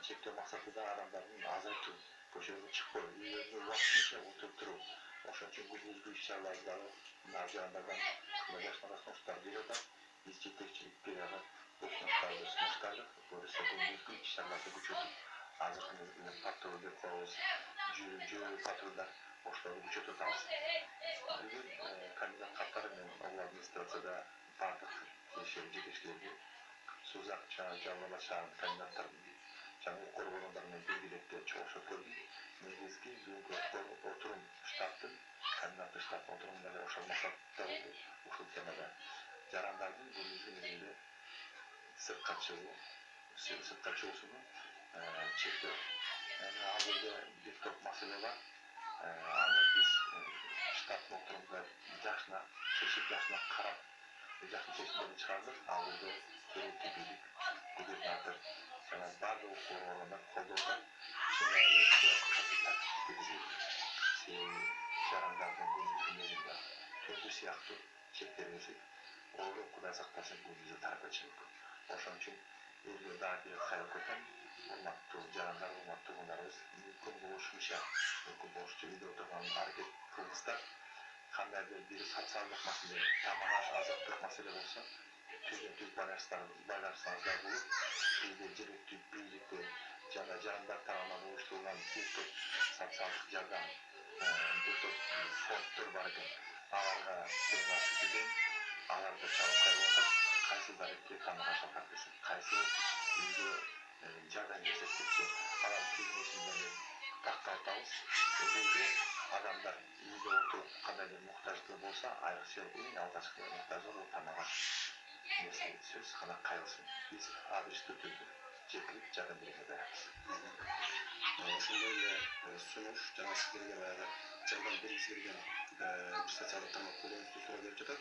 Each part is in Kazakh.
Çekti maksatı adamların azaltı. Boşuna çıkıyor. Üylerinde vaktince oturtturup. Oşun için bu işlerlerden narcalardan yaşlara sonuçlar veriyorlar. Biz yetekçilik bir ara boşunaklarla sonuçlarla. Böylece bu işlerlerde bu çocuk azıcık patrolu bir koğuz. Cürü patrollar boşları bu çocuk alsın. Bugün kandidat kartlarının Allah administrasyada bardak yeteşkileri Suzak Canlılar Şahın kandidatlarının жаңа коргондордун белгилеп чогуу көрдүм. Негизги бүгүнкү отурум штаттын кандидаттык штат отурумдары ошол максатта болду. Ушул темада жарандардын бүгүнкү негизинде сыртка чыгуусун чектөө. Азырда бир топ маселе бар. Аны биз штат отурумда жакшына чечип, жакшына карап, жакшы чечимдерди чыгардык. Азырда керектүү бийлик губернатор Sana bazı okullarında kodolda şunlarla kapitalizm şaranlardan günümüzde tüm siyahtı çektirmesi oğlu kadar saklasın bu bizi tarafa çıkıyor. Onun için bir daha bir hayatın olmaktır, caranlar olmaktır bunlarız. Mümkün buluşmuş ya, mümkün buluştu video oturmanın hareket kılmışlar. Kanlarda bir satsallık mesele, tamamen azıklık mesele olsa Türk bayraksanızlar bulup bildiricilik, Türk birlikte canlar tarafından oluşturulan bir top satsallık jardan bir top fondlar varken ağırga kırmızı güzel ağırga çalıp kaybolsak kayısılar etki kanığa şakaklısı kayısı yüzü jardan göstergesi adam kelimesinden taktağıtağız özellikle adamlar yüzde oturup kadar muhtaçlığı olsa ayrıca en aldaçlığı muhtaç olur tamamen Mesela söz kana kayılsın. Biz adıştı türlü çekilip canı birine dayanırız. Şöyle sunuş, canı sıkılırken veya candan birisi girgen bir sosyallik tarmak kullanıcı soru verip жатат.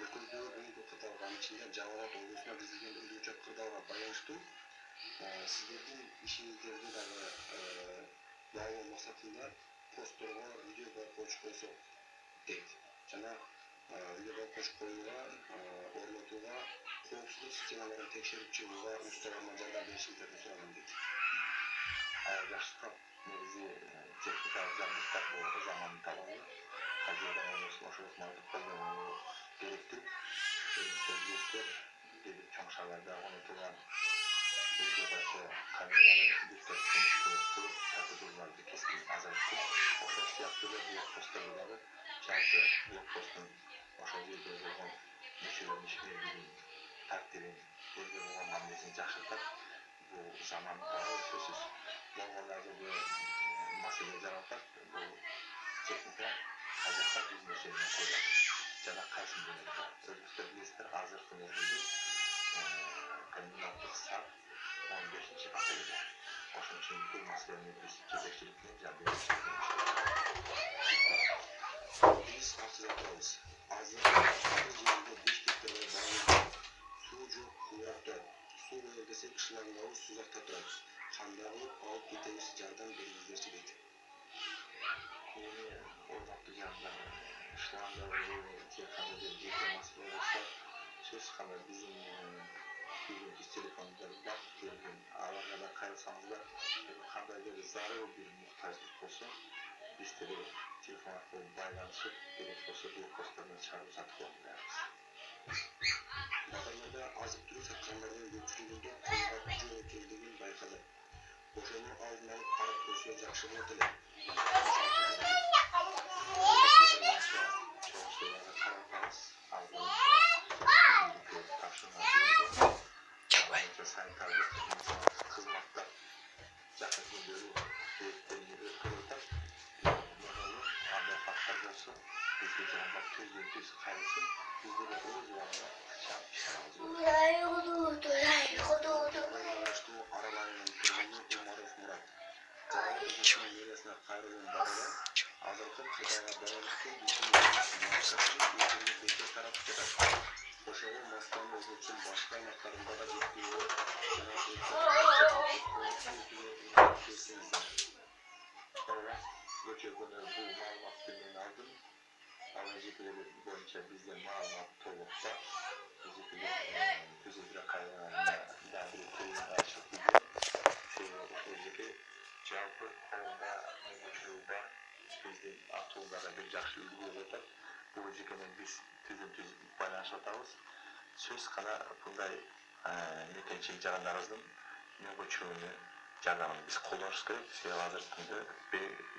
Ülküzdüğü бүгүнкү кыталган içinde жаңылык оюсуна дизилген өзгөчө кырдаалга байланыштуу сиздердин ишиңиздерди дагы баалоо максатында постторго видеого коюш болсо дейт. Жана видеодон кошуп коюуга, орнотууга, коопсуздук системаларын текшерип чыгууга уставарма жардам беришиңиздерди сураган дейт. Жакшы суроо. Негизи техникалык жабдыктар бул замандын талабы. Кайерден ошол ыкманы колдонуу керектүү. Билесиздер, деди чоң шаарларда орнотулган видеобачы камералары диктор көмүктүү процедураларды кескин азайтты. Ошол сыяктуу эле блокпосттарда дагы жалпы блокпосттун ошол жерде болгон нечелердин ишмердигин, тартибин, элге болгон мамилесин жакшыртат. Бул замандын талабы сөзсүз. Болгон азыркы маселе жаратат. Бул техника казакстан бизнес менен коюлат. Жана кайсы дөнөккө өзүңүздөр билесиздер, азыркы мезгилде коммуналдык саат 15-апрелде. Ошон үчүн бул маселени биз жетекчилик менен жардам беришибиз. Биз артыда турабыз. Азыр жерде 5 гектардай багында суу жок кууракта. Суу болот десек, шылагындагы сузакта турат. Кандай кылып алып кетебиз, жардам бериңиздерчи дейт. Эми орнотуу жагында шлангдар тек кана жеке маселе болсо, сөз кандай биздин бүгүнкү телефондар бар, аларга да кайрылсаңыздар, кандайдыр зарыл бир муктаждык болсо, биз телефон аркылуу байланышып, керек болсо блокпосттардан чыгарып сатып алабыз. Базарларда азык-түлүк саткандардын көпчүлүгүндө колгак жөө экендигин байкадым. Ошону алдын алып карап койсо жакшы болот эле. Sanitardык кызматтар жакын күндөрү өткөрүлөт. Андай фактор болсо, бизге жагында түз кайрылсын, биздер өз убагында чыгарабыз. Аралайынан турганы Умаров Мурат. Жалпы мэриясына кайрылган багыда азыркы кырдаалга байланыштуу бешинчи таратып жатат. Ошого масканы өзгөчөн башка аймактарында да жеткирүүгө жана берсеңиздер. Көчөгөнө бул маалыматты мен алдым. Ал эжекелер боюнча бизден маалымат толук бар. Эжекелер түзүлгө кайрылганда да бир тыйын ачык видео. Ошол жерде жалпы колунда мүмкүнчүлүгү бар. Биздин атууларга бир жакшы үлгү болуп атат. Бул эжекенен биз түз байланышып атабыз. Сөз кана мындай мекенчилик жарандарыбыздын мүмкүнчүлүгүнө жардамын биз колдонушубуз керек. Себеби азыркы күндө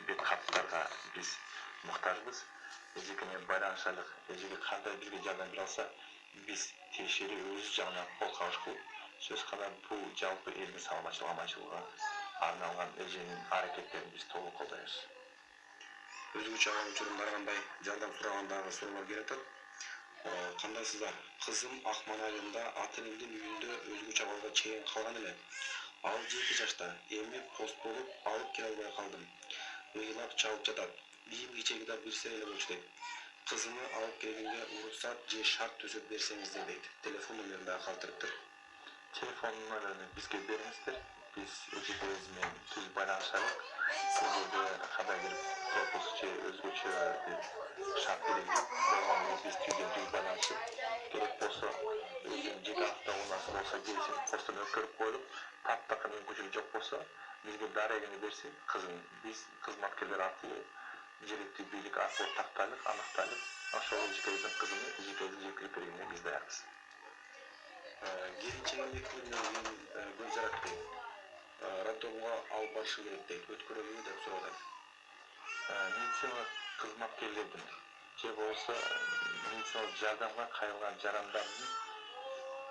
бет каттарга биз муктажбыз. Эжекенен байланышалык, эжеге кандай бизге жардам бере алса, биз тиешелүү өз жагынан кол кабыш кылып, сөз кана бул жалпы элдин саламатчылыгы аманчылыгына арналган эженин аракеттерин биз толук колдойбуз. Өзгөчө ага учурун баргандай жардам сурагандагы суроолор келип атат. Кандайсыздар? Кызым Акман айылында ата-энемдин үйүндө өзгөчө абалга чейин калган эле. Ал 7 жашта. Эми пост болуп алып келе албай калдым. Ыйлап чалып жатат. Кийим-кечеги да бир эле болчу дейт. Кызымы алып келгенге уруксат же шарт түзүп берсеңиздер дейт. Телефон номерин дагы калтырыптыр. Телефон номерин бизге бериңиздер. Биз эжекебиз менен түз байланышалык. Эгерде кандайдыр пропуск же өзгөчө бир шарт белгилеп болгондо биз түз байланышып, керек болсо өзүнүн жеке автоунаасы болсо келсин, постун өткөрүп коюлуп, таптакы мүмкүнчүлүгү жок болсо, бизге дарегини берсин, кызым биз кызматкерлер аркылуу жергиликтүү бийлик аркылуу тактайлык, аныктайлык, ошол эжекебиздин кызын эжекебиздин жеткирип бергенге биз даярбыз. Келинчегимдикинен мен көз жаратпайм. Роддомго алып барышы керек дейт. Өткөрөлүбү деп сурап атат. Медициналык кызматкерлердин же болсо медициналык жардамга кайрылган жарандардын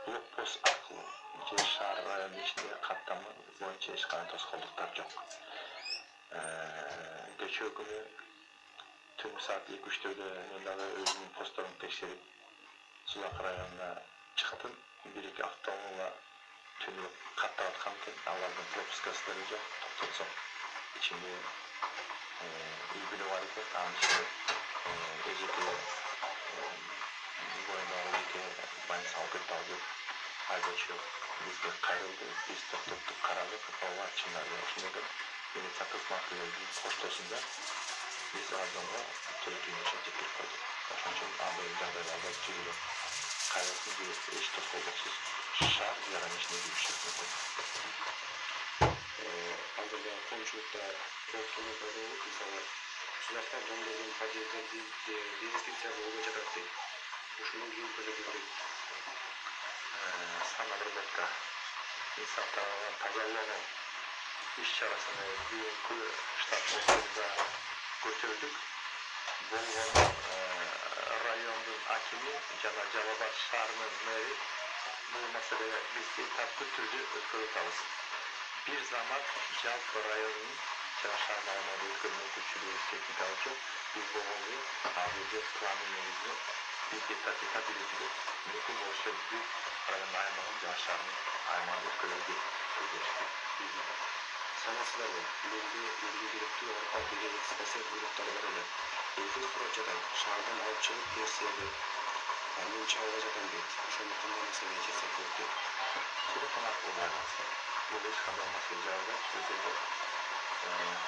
блокпост аркылуу же шаар районунун ичинде каттамы боюнча эч кандай тоскоолдуктар жок. Кечээ күнү түнкү саат 2-3-төрдө мен дагы өзүмдүн постторумду текшерип Сулак районуна чыктым. Бир-эки автоунаа түнү каттап аткан экен. Алардын пропускасы да жок. Токтотсок ичинде үй бүлө бар экен. Анын ичинде эжеке боюндагы эжеке больница алып кетип алып айдоочу бизге кайрылды. Биз токтоттук, карадык. Ооба, чындап эле ушундай экен. Милиция кызматкерлеринин поштосунда biz adamla Türkiye'nin için teklif koyduk. Oşun adı жағдайларда түйілі қайрасын де еш тосқолдықсыз шар яранышына жүрішіп Hazırda komşulukta topluluğu olup mesela Sudakta dondurduğum pacerde bir investisiya olacak artık. Ушунун кийин көзөтүлдүк. Саналарда insan tarafından pazarlama iş çarasını büyük штат ortamında götürdük. Bolgon rayonun hakimi Cana Calabat şahrının meri bu meseleye biz bir tatlı türlü ötürüyoruz. Bir zaman Calpa rayonunun çarşarlarına ötürünün küçülüğü teknik alacak. Biz Bolgon'u abici planı mevzu bir dikkat edilir. Mümkün olsa büyük rayonun aymanın çarşarının aymanı ötürüldü. Sanatçılar var. Milli direktör olarak aldığı spesiyel uyrukları var öyle. Eğitim projeden şahardan alıp çıkıp versiyonu anlayınca olacak hem değil. Şunu kandan mesela geçersek oldu. Telefon hakkı olmaz. Bu da hiç kadar mesajlarda sözleri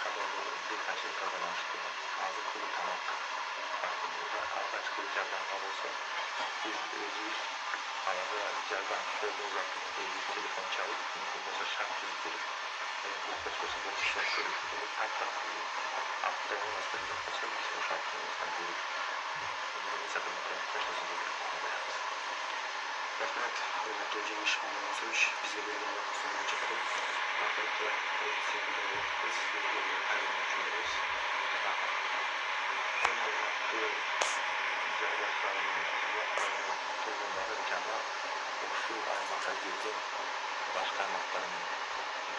kadar birkaç yıl kazanmıştı. Ağzı kulu tamam. Burada ağdaç kulu cerdanlar olsa biz özümüz arada cerdan kolu uzatıp telefon çalıp mümkün olsa şart çizgilir. Bu başkasında kişiler görüp bunu tatlı aptal olmasına bir olsa biz o şartlarımızdan görüp bunu mesela başkasında görüp Rahmet, hürmetli hocaymış, Muhammed Soyuş, bize böyle bir vakit sonuna çıkalım. Rahmetli, sevgili biz bir ayrılma düşünüyoruz. Şu aymakta girdi, başka aymakların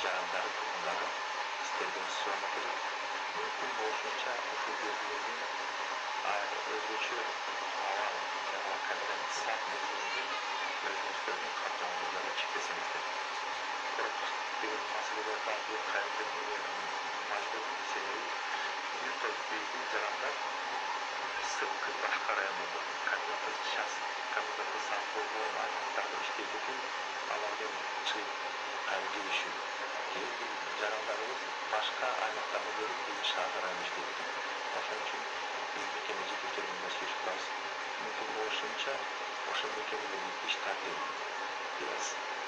canlıları bunları istediğini sormadır. Mümkün oluşunca şu birbirinin ayrı özgürlüğü hava kaliten saf mevzumuzun özgürlüğünün katlanmaları çıkmasınızdır. Bir meselede bazı kaybetmeyi majbur sebebi bir toz büyük canlılar sıkkı başka rayonlarda kandidatı şahs, kandidatı saf olduğu aymaklarda işleyecek alandan çıkıp gelişiyor. Canlılarımız başka aymaklarda görüp bizi şahslarına işleyecek. Onun için biz mekemeci fikirinde seçiyoruz. Mümkün oluşunca oşun mekemede iş takip biraz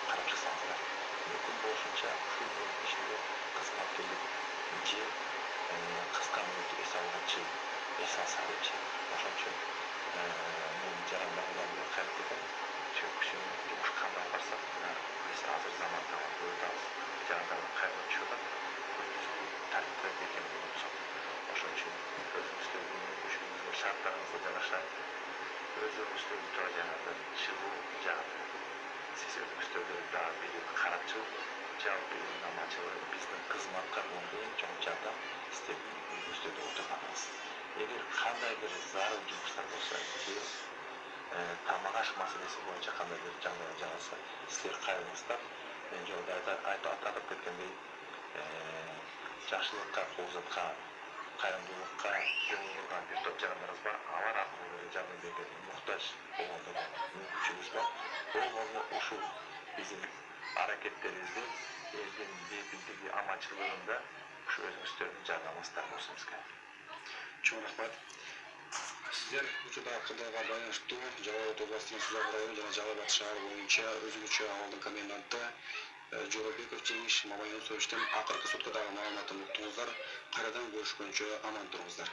karab çıksanızlar. Mümkün oluşunca şunun içinde kızmak gelip ince kıskanlık esaslıkçı, esas sarıcı. Onun için canlılarla bir kaliteden çok şimdi yumuşkanlar varsa biz hazır zamanda burada canlıların kaybediyorlar. Biz bu takipte mekemede olacak. Onun için özümüzde düşündüğümüz şartlarımızda yanaşan özümüzde mütevacenada çığı canlı. Siz özümüzde daha bir karatçı cevap verin amacılı bizden kızmakta olduğu çoğunca istediğim özümüzde de oturmanız. Eğer kanday bir zarı cümüşler olsa ki tamagaş meselesi boyunca kanday bir canlıya canlısa sizler kaybınızda bence orada atıp ketkendeyi жақсылыққа қолжатқа қайырымдылыққа жұмылдырған bir топ жандарымыз бар алар ақылы жәрдемге мұқтаж болғандығы мүмкіншілігіміз бар ол ушул биздин аракеттерибизди элдин бейбилдиги аманчылыгында ушу өзүңүздөрдүн жардамыңыздар болсун бизге. Çok rahmet. Sizler uçuda hakkındaki bayanaştı, Calabat Oblastı'nın Suzak rayonu және Calabat şehri boyunca özgürlükçü amalдың коменданты Жорабеков Жеңиш Мамайын Союштан ақырғы суткадағы маалыматын ұқтыңыздар. Қайрадан көрішкенше аман тұрыңыздар.